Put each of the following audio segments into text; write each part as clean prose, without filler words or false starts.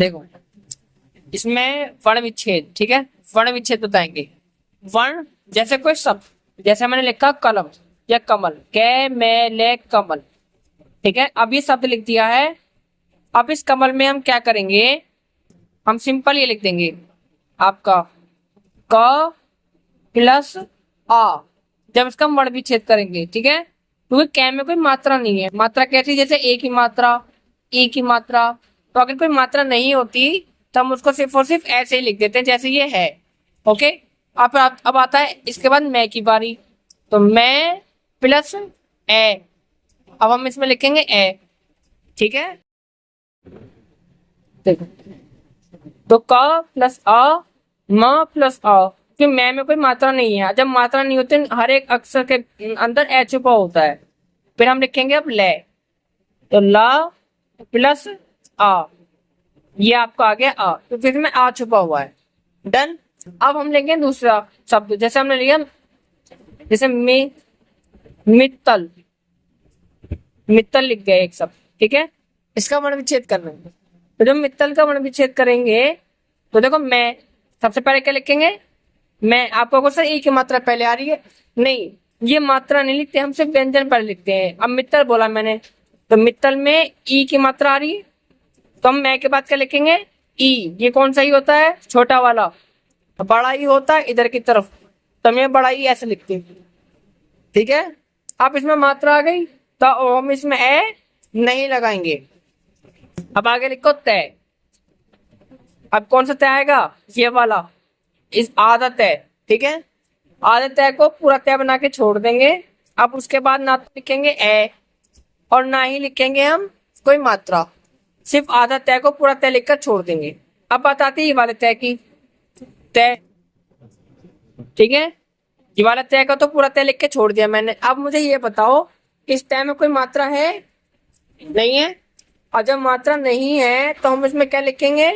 देखो इसमें वर्ण विच्छेद, ठीक है, वर्ण विच्छेद बताएंगे। वर्ण जैसे कोई शब्द, जैसे मैंने लिखा कलम या कमल, कै मैं ले कमल, ठीक है। अब ये शब्द लिख दिया है। अब इस कमल में हम क्या करेंगे, हम सिंपल ये लिख देंगे आपका क प्लस आ, जब इसका हम वर्ण विच्छेद करेंगे, ठीक है। क्योंकि कै में कोई मात्रा नहीं है। मात्रा कैसी, जैसे ए की मात्रा, ई की मात्रा। तो अगर कोई मात्रा नहीं होती तो हम उसको सिर्फ और सिर्फ ऐसे ही लिख देते हैं जैसे ये है। ओके, अब आता है इसके बाद मैं की बारी। तो मैं प्लस ए, अब हम इसमें लिखेंगे ए, ठीक है। देखो तो क प्लस अ, म प्लस अ, कि मैं में कोई मात्रा नहीं है। जब मात्रा नहीं होती हर एक अक्षर के अंदर ए छुपा होता है। फिर हम लिखेंगे अब ले, तो ला प्लस आ, ये आपका आ गया आ, तो फिर में आ छुपा हुआ है। डन। अब हम लेंगे दूसरा शब्द, जैसे हमने लिया, जैसे मित्तल, मित्तल लिख गए एक शब्द, ठीक है। इसका वर्ण विच्छेद करना है। तो जब मित्तल का वर्ण विच्छेद करेंगे तो देखो मैं सबसे पहले क्या लिखेंगे, मैं आपको अगर सर ई की मात्रा पहले आ रही है, नहीं ये मात्रा नहीं लिखते, हम सिर्फ व्यंजन पहले लिखते हैं। अब मित्तल बोला मैंने, तो मित्तल में ई की मात्रा आ रही है, तो हम मैं के बाद क्या लिखेंगे ई। ये कौन सा ई होता है, छोटा वाला, तो बड़ा ई होता है इधर की तरफ, तो मैं बड़ा ई ऐसे लिखती हूँ, ठीक है। अब इसमें मात्रा आ गई तो हम इसमें ए नहीं लगाएंगे। अब आगे लिखो तय। अब कौन सा तय आएगा, ये वाला, इस आधा तय, ठीक है। आधे तय को पूरा तय बना के छोड़ देंगे। अब उसके बाद ना तो लिखेंगे ए और ना ही लिखेंगे हम कोई मात्रा, सिर्फ आधा तय को पूरा तय लिखकर छोड़ देंगे। अब बात आती है ये वाले तय की, तय, ठीक है। ये वाला तय का तो पूरा तय लिख के छोड़ दिया मैंने। अब मुझे ये बताओ इस तय में कोई मात्रा है, नहीं है। और जब मात्रा नहीं है तो हम इसमें क्या लिखेंगे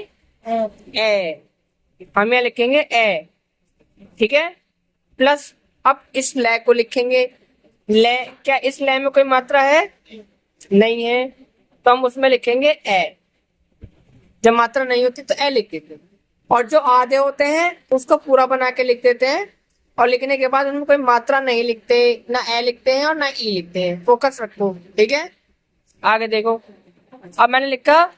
ए, हम यहाँ लिखेंगे ए, ठीक है। प्लस अब इस लय को लिखेंगे, लय, क्या इस लय में कोई मात्रा है, नहीं है, तो हम उसमें लिखेंगे ए। जब मात्रा नहीं होती तो ए लिख देते हैं। और जो आधे होते हैं उसको पूरा बना के लिख देते हैं, और लिखने के बाद उनमें कोई मात्रा नहीं लिखते, ना ए लिखते हैं और ना ई लिखते हैं। फोकस रखो, ठीक है। आगे देखो, अब मैंने लिखा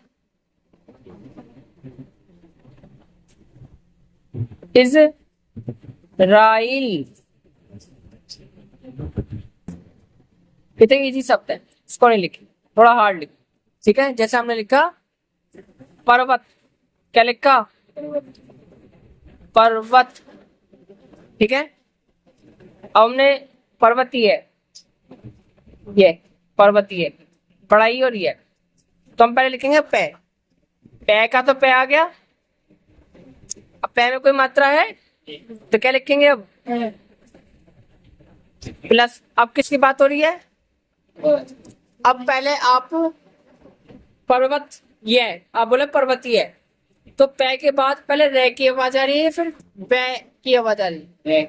इज़राइल, कितने इजी शब्द है, इसको नहीं लिखी, थोड़ा हार्ड लिखी, ठीक है। जैसे हमने लिखा पर्वत, क्या लिखा पर्वत, ठीक है। अब हमने पर्वतीय, ये पर्वतीय पढ़ाई और ये, तो हम पहले लिखेंगे पे, पे का तो पे आ गया। अब पे में कोई मात्रा है तो क्या लिखेंगे अब प्लस। अब किसकी बात हो रही है, अब पहले आप पर्वत, ये आप बोले पर्वतीय, तो पे के बाद पहले रे की आवाज आ रही है, फिर पे की आवाज आ रही है,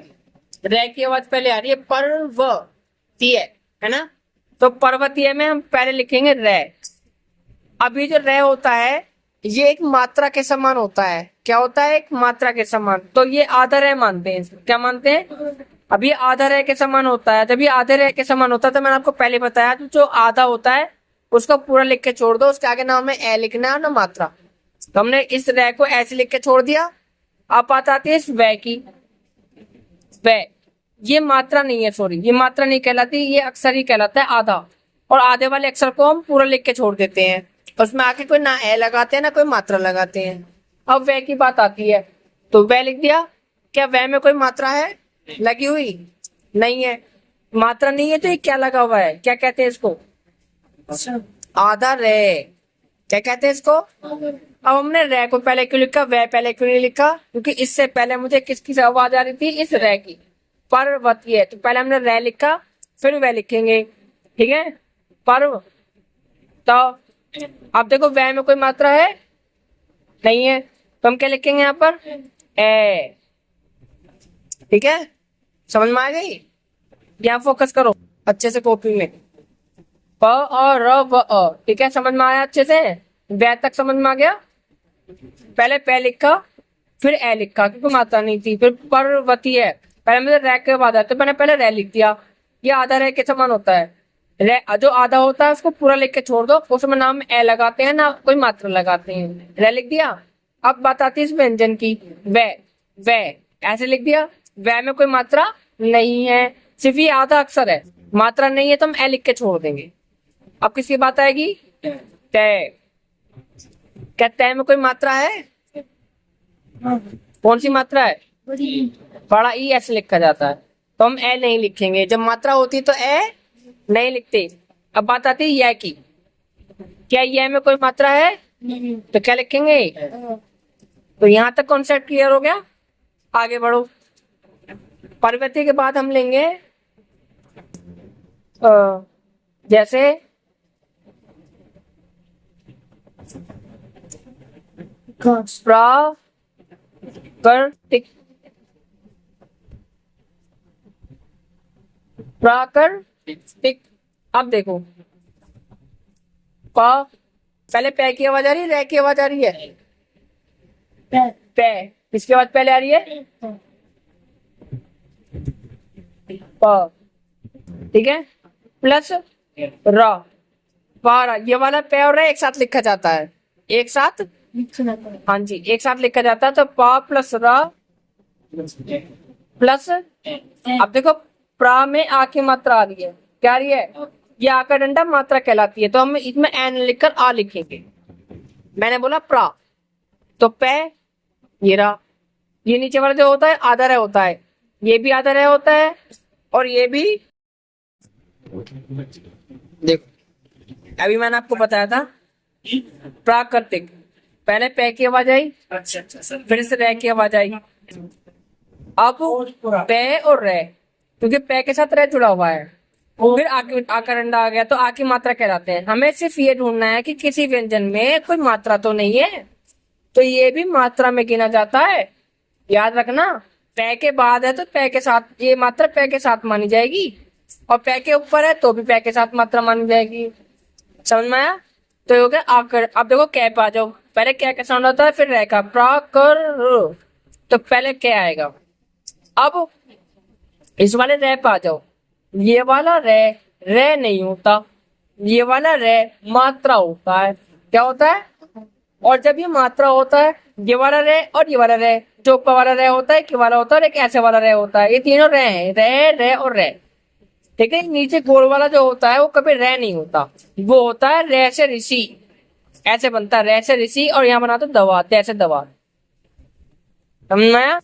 रे की आवाज पहले आ रही है, पर्वतीय, है ना। तो पर्वतीय में हम पहले लिखेंगे रे। अभी जो रे होता है ये एक मात्रा के समान होता है, क्या होता है, एक मात्रा के समान। तो ये आधा रे मानते हैं, क्या मानते हैं, अब ये आधा रे के समान होता है। जब ये आधे रे के समान होता है तो मैंने आपको पहले बताया जो आधा होता है उसको पूरा लिख के छोड़ दो, उसके आगे ना हमें ए लिखना है ना मात्रा। तो हमने इस रे को ऐसे लिख के छोड़ दिया। अब बात आती है इस वे की, वे, ये मात्रा नहीं है, सॉरी ये मात्रा नहीं कहलाती, ये अक्षर ही कहलाता है आधा। और आधे वाले अक्षर को हम पूरा लिख के छोड़ देते हैं, उसमें आके कोई ना ए लगाते हैं ना कोई मात्रा लगाते हैं। अब वे की बात आती है, तो वे लिख दिया। क्या वे में कोई मात्रा है लगी हुई, नहीं है, मात्रा नहीं है, तो ये क्या लगा हुआ है, क्या कहते हैं इसको, आधा रे, क्या कहते हैं इसको। अब हमने रे को पहले क्यों लिखा, वे पहले क्यों नहीं लिखा, क्योंकि इससे पहले मुझे किसकी आवाज आ रही थी, इस रे की, पर्वतीय। तो पहले हमने रे लिखा फिर वे लिखेंगे, ठीक है। पर्व, तो अब देखो वे में कोई मात्रा है, नहीं है, तो हम क्या लिखेंगे यहाँ पर ए, ठीक है। समझ में आ गई, यहाँ फोकस करो अच्छे से कॉपी में, प और र व अ, ठीक है। समझ में आया अच्छे से, वे तक समझ में आ गया, पहले पे लिखा फिर ए लिखा क्योंकि मात्रा नहीं थी, फिर पर्वती है, पहले मुझे रै के बाद है तो मैंने पहले रै लिख दिया। ये आधा रै के समान होता है। रै जो आधा होता है उसको पूरा लिख के छोड़ दो, उसमें ना हम ए लगाते हैं ना कोई मात्रा लगाते हैं, रै लिख दिया। अब बात आती है इस व्यंजन की, वे वे ऐसे लिख दिया, वे में कोई मात्रा नहीं है, सिर्फ ये आधा अक्षर है, मात्रा नहीं है तो हम ए लिख के छोड़ देंगे। अब किसकी बात आएगी, तय। क्या तय में कोई मात्रा है, कौन सी मात्रा है, बड़ा ई ऐसे लिखा जाता है, तो हम ए नहीं लिखेंगे, जब मात्रा होती है तो ए नहीं लिखते। अब बात आती है यह की, क्या यह में कोई मात्रा है, तो क्या लिखेंगे, तो यहां तक कॉन्सेप्ट क्लियर हो गया। आगे बढ़ो, परिवर्ती के बाद हम लेंगे जैसे प्राकृतिक, प्राकृतिक। अब देखो पहले पै की आवाज आ रही है, रै की आवाज आ रही है, पै इसके बाद पहले आ रही है प, ठीक है, प्लस र, पारा। ये वाला पे और रे एक साथ लिखा जाता है, एक साथ, हाँ जी एक साथ लिखा जाता है, तो पा प्लस र प्लस, अब देखो प्रा में आ की मात्रा आ रही है, क्या आ रही है, ये आ का डंडा मात्रा कहलाती है, तो हम इसमें एन लिखकर आ लिखेंगे। मैंने बोला प्रा, तो पे ये रहा, ये नीचे वाला जो होता है आधा रे होता है, ये भी आधा रे होता है, और ये भी, देखो अभी मैंने आपको बताया था प्राकृतिक, पहले पे की आवाज आई, फिर से रे की आवाज आई, अब पे और रे, क्योंकि पे के साथ रे जुड़ा हुआ है, फिर आका डंडा आ गया, तो आ की मात्रा कहलाते हैं। हमें सिर्फ ये ढूंढना है कि किसी व्यंजन में कोई मात्रा तो नहीं है, तो ये भी मात्रा में गिना जाता है, याद रखना। पे के बाद है तो पे के साथ, ये मात्रा पे के साथ मानी जाएगी, और पे के ऊपर है तो भी पे के साथ मात्रा मानी जाएगी, समझ में आया। तो हो गया आकर। अब देखो कै पे आ जाओ, पहले क्या का साउंड होता है, फिर रै का, प्राकर, तो पहले क्या आएगा। अब इस वाले रै पे आ जाओ, ये वाला रे नहीं होता, ये वाला रे मात्रा होता है, क्या होता है, और जब ये मात्रा होता है, ये वाला रे और ये वाला रे, जो ऊपर वाला रे होता है, कि वाला होता है, और एक ऐसे वाला रे होता है, ये तीनों रे हैं, रे और रे, ठीक है। नीचे गोल वाला जो होता है वो कभी रे नहीं होता, वो होता है रे से ऋषि, ऐसे बनता है रे से ऋषि, और यहाँ बना तो दवा, ऐसे दवा, समझ में।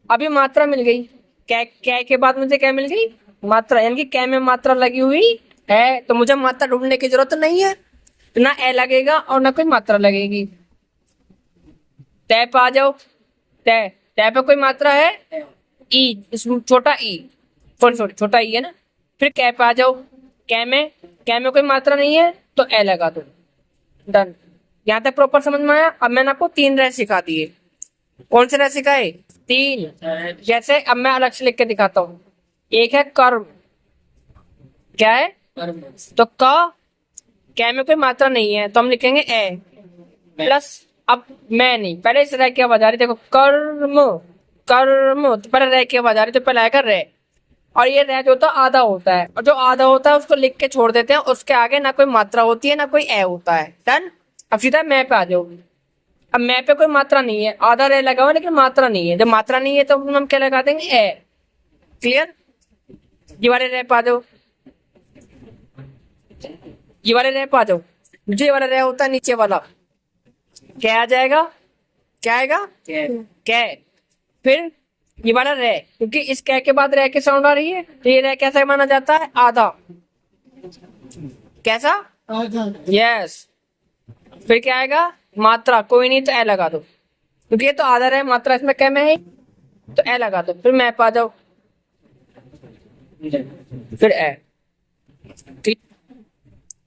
अभी मात्रा मिल गई, कै के बाद मुझे क्या मिल गई, मात्रा, यानी कि कै में मात्रा लगी हुई है, तो मुझे मात्रा ढूंढने की जरूरत नहीं है, तो ना ए लगेगा और ना कोई मात्रा लगेगी। तय पे आ जाओ, तय पे कोई मात्रा है, ई, इसमें छोटा ई, सॉरी छोटा ई है ना। फिर कै पे आ जाओ, कै में कोई मात्रा नहीं है तो ए लगा दो, डन। यहाँ तक प्रॉपर समझ में आया। अब मैंने आपको 3 रे सिखा दिए, कौन से रे सिखाए, 3। जैसे अब मैं अलग से लिख के दिखाता हूँ, एक है कर्म, क्या है, तो कै में कोई मात्रा नहीं है तो हम लिखेंगे ए, प्लस, अब मैं नहीं, पहले इस रे की आवाज आ रही, देखो कर्म कर्म, तो पहले रे की आवाज आ रही, तो पहले आएगा रे, और ये रे जो होता है आधा होता है, और जो आधा होता है उसको लिख के छोड़ देते हैं, उसके आगे ना कोई मात्रा होती है ना कोई ए होता है, डन। अब सीधा मैं पे आ जाओ, अब मैं पे कोई मात्रा नहीं है, आधा रे लगा हुआ लेकिन मात्रा नहीं है, जब मात्रा नहीं है तो हम क्या लगा देंगे, ए, क्लियर। ये वाले रे पे आ जाओ, ये वाले रे पे आ जाओ, जो ये वाला रे होता है नीचे वाला, क्या आ जाएगा, क्या आएगा, कै। फिर ये वाला रे, क्योंकि इस कै के बाद रे की साउंड आ रही है, तो ये रे कैसा माना जाता है, आधा, कैसा, यस। फिर क्या आएगा, मात्रा, कोई नहीं तो ए लगा दो, क्योंकि ये तो आधा रे, मात्रा इसमें कै में है तो ए लगा दो। फिर मैं पे आ जाओ, फिर ए,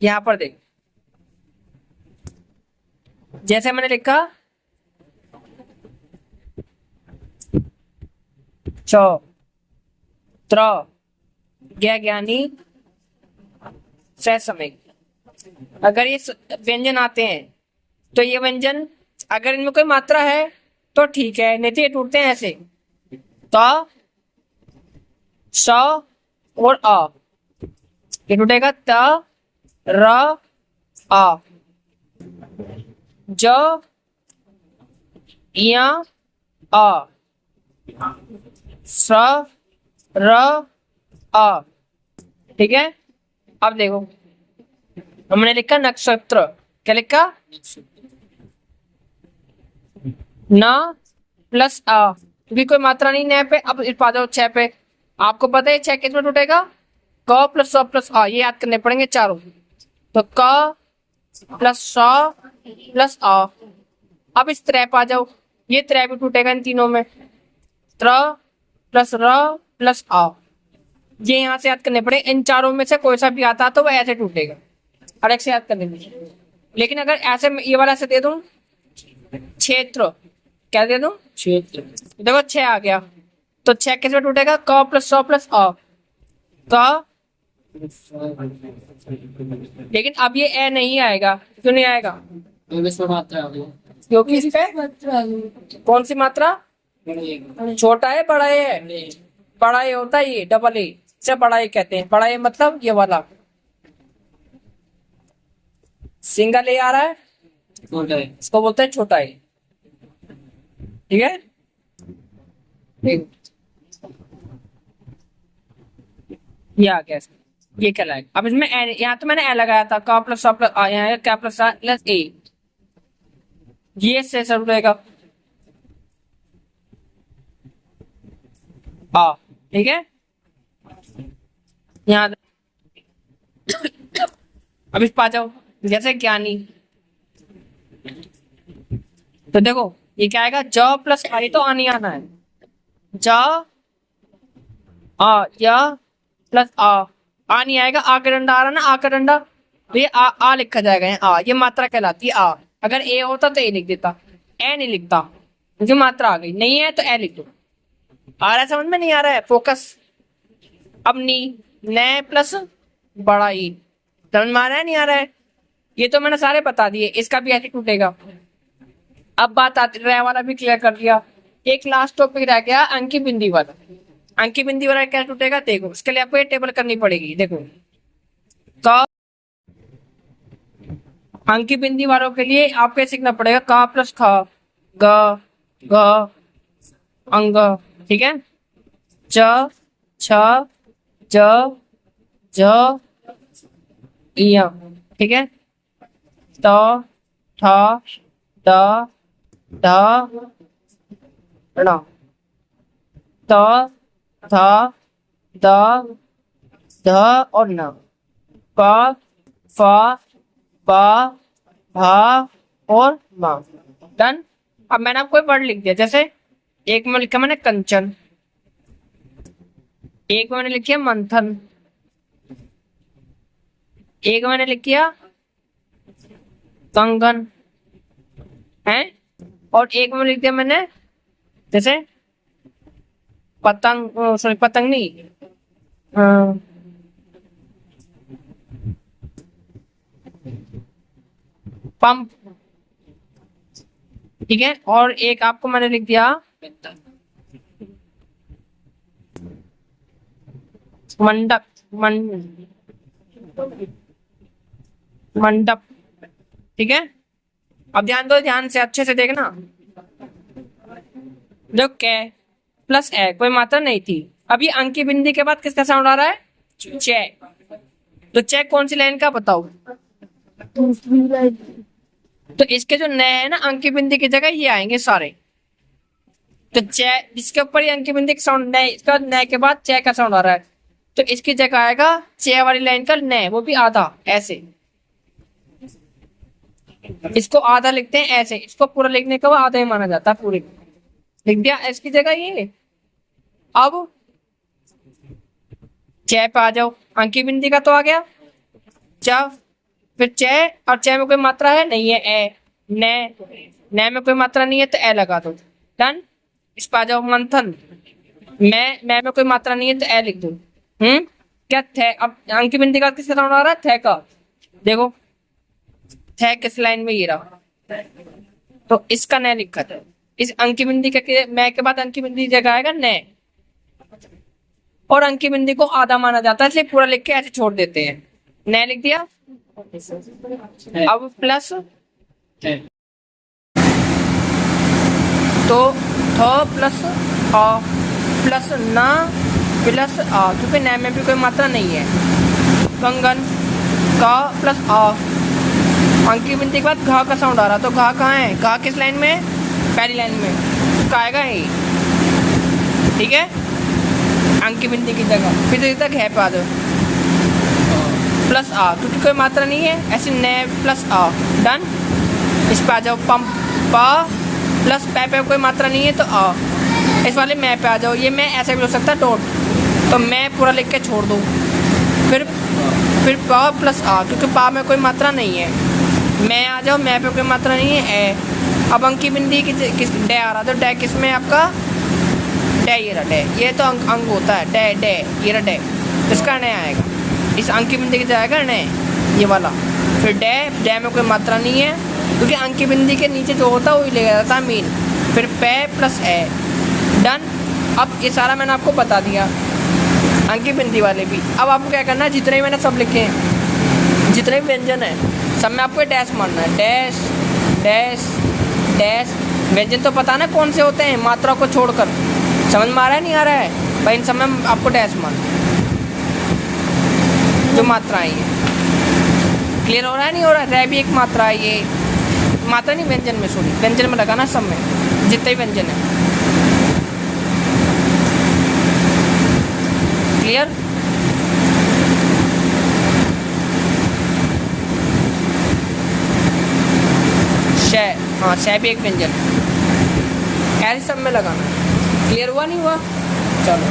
यहां पर देख, जैसे मैंने लिखा त्र, ज्ञानी सह समय, अगर ये व्यंजन आते हैं तो ये व्यंजन अगर इनमें कोई मात्रा है तो ठीक है, नहीं तो ये टूटते हैं ऐसे, त स और अ, ये टूटेगा त र आ, ज या आ, स र आ। ठीक है, अब देखो हमने लिखा नक्षत्र, क्या लिखा, न प्लस आ, क्योंकि कोई मात्रा नहीं न पे। अब पा जाओ छह पे, आपको पता है छह किस में टूटेगा, क प्लस स प्लस आ, ये याद करने पड़ेंगे चारों। तो क प्लस स प्लस आ। अब इस त्रय पे आ जाओ, ये त्रय भी टूटेगा इन तीनों में, त्र प्लस र प्लस आ। ये यहां से याद करने पड़े, इन चारों में से कोई सा भी आता तो वह ऐसे टूटेगा, अलग से याद करने में। लेकिन अगर ऐसे ये वाला ऐसे दे दूं, क्षेत्र, क्या दे दूं, क्षेत्र, देखो छह आ गया, तो छह किस में टूटेगा, क प्लस स प्लस अ, क। लेकिन अब ये ए नहीं आएगा, क्यों नहीं आएगा, क्योंकि इस पे कौन सी मात्रा, छोटा है बड़ा है, बड़ा ए होता है, ये डबल ए से बड़ा ए कहते हैं। बड़ा ए मतलब ये वाला, सिंगल ए आ रहा है, इसको बोलते हैं छोटा ए। ठीक है, ठीक, ये आ गया, ये क्या लाएगा। अब इसमें यहाँ तो मैंने ए लगाया था, क प्लस स प्लस आ, यहाँ क्या प्लस आ प्लस ए, ये से सब रहेगा आ। ठीक है, यहाँ अब इस पा जाओ, जैसे ज्ञानी, तो देखो ये क्या आएगा, ज प्लस आ, ये तो आनी आना है, ज आ या प्लस आ नहीं आएगा, आ का डंडा आ रहा ना, आ का डंडा, तो ये आ लिखा जाएगा यहाँ, आ ये मात्रा कहलाती है आ। अगर ए होता तो ए लिख देता, ए नहीं लिखता क्योंकि मात्रा आ गई, नहीं है तो ए लिख दो। आ रहा है समझ में, नहीं आ रहा है, फोकस। अब नी, न प्लस बड़ा ई, समझ में आ रहा है नहीं आ रहा है, ये तो मैंने सारे बता दिए, इसका भी ऐसे टूटेगा। अब बात आती, रह वाला भी क्लियर कर दिया, एक लास्ट टॉपिक रह गया अंकी बिंदी वाला। अंकी बिंदी वाला क्या टूटेगा, देखो उसके लिए आपको ये टेबल करनी पड़ेगी। देखो क, अंकी बिंदी वालों के लिए आपको सीखना पड़ेगा, क प्लस ख, ग ग अंग, ठीक है, च छ ज ज इया, ठीक है, त ठ ड ढ ण, त थ द ध और न, प फ ब भ और म। डन। अब मैंने आपको वर्ड लिख दिया, जैसे एक में लिखा मैंने कंचन, एक मैंने लिखी है मंथन, एक मैंने लिखी है कंगन है, और एक में लिख दिया मैंने जैसे पतंग, सॉरी पतंग नहीं, पंप, ठीक है। और एक आपको मैंने लिख दिया मंडप, मंडप, ठीक है। अब ध्यान दो, ध्यान से अच्छे से देखना, जो कै प्लस ए कोई मात्रा नहीं थी। अब ये अंकी बिंदी के बाद किसका साउंड आ रहा है, चे, तो चे कौन सी लाइन का बताओ, तो इसके जो नए है ना अंकी बिंदी की जगह ये आएंगे सारे, तो चे जिसके ऊपर ये अंकी बिंदी का साउंड नए, इसका नए के बाद चे का साउंड आ रहा है, तो इसकी जगह आएगा चे वाली लाइन का नए, वो भी आधा ऐसे, इसको आधा लिखते हैं ऐसे, इसको पूरा लिखने का वो आधा ही माना जाता है, पूरे लिख दिया इसकी जगह ये। अब चे पे आ जाओ, अंकी बिंदी का तो आ गया च, फिर चे, और चे में कोई मात्रा है नहीं है, ए, न में कोई मात्रा नहीं है तो ए लगा दो, डन। इस पे आ जाओ मंथन, मैं में कोई मात्रा नहीं है तो ए लिख दो, क्या थे। अब अंकी बिंदी का किसका साउंड आ रहा है, थे का, देखो थे किस लाइन में, ये रहा तो इसका न लिखा था। इस अंकी बिंदी के मैं के बाद अंकी बिंदी की जगह आएगा न, और अंकी बिंदी को आधा माना जाता है इसलिए पूरा लिख के ऐसे छोड़ देते हैं। न लिख दिया। अब प्लस तो थ प्लस अ प्लस ना प्लस आ, क्योंकि न में भी कोई मात्रा नहीं है। कंगन का प्लस आ, अंकी बिंदी के बाद घा का साउंड आ रहा, तो घा कहाँ है? घा किस लाइन में? पहली लाइन में, उसका आएगा ही। ठीक है, अंकी बिंदी की जगह फिर से तक है पे आ जाओ, प्लस आ, क्योंकि कोई मात्रा नहीं है ऐसे न प्लस आ, डन। इस पे आ जाओ, पंप पा प्लस पे कोई मात्रा नहीं है तो आ, इस वाले मैं पे आ जाओ। ये मैं ऐसे भी हो सकता डॉट, तो मैं पूरा लिख के छोड़ दूँ। फिर पा प्लस आ, क्योंकि पा में कोई मात्रा नहीं है। मैं आ जाओ, मैं पे कोई मात्रा नहीं है ए। अब अंकी बिंदी की किस डे आ रहा, तो डे किस में आपका? डे, ये रहा डे, ये तो अंग होता है डे डे, ये रहा डे, इसका न आएगा। इस अंकी बिंदी की जाएगा न, ये वाला। फिर डे, डे में कोई मात्रा नहीं है क्योंकि अंकी बिंदी के नीचे जो होता है वही ले जाता है मीन। फिर पे प्लस ए, डन। अब ये सारा मैंने आपको बता दिया, अंकी बिंदी वाले भी। अब आपको क्या करना है, जितने भी मैंने सब लिखे हैं, जितने भी व्यंजन है सब में आपको डैश मारना है। Dash dash dash. व्यंजन तो पता ना कौन से होते हैं मात्रा को छोड़कर, समझ में आ रहा है नहीं आ रहा है भाई? इन सब में आपको डैश मारना जो मात्राएं हैं। क्लियर हो रहा है नहीं हो रहा है? रह भी एक मात्रा है, ये मात्रा नहीं व्यंजन में, सॉरी व्यंजन में लगाना सब में जितने भी व्यंजन है। क्लियर? शय, हाँ शय भी एक व्यंजन, ऐसे सब में लगाना है। क्लियर हुआ नहीं हुआ? चलो।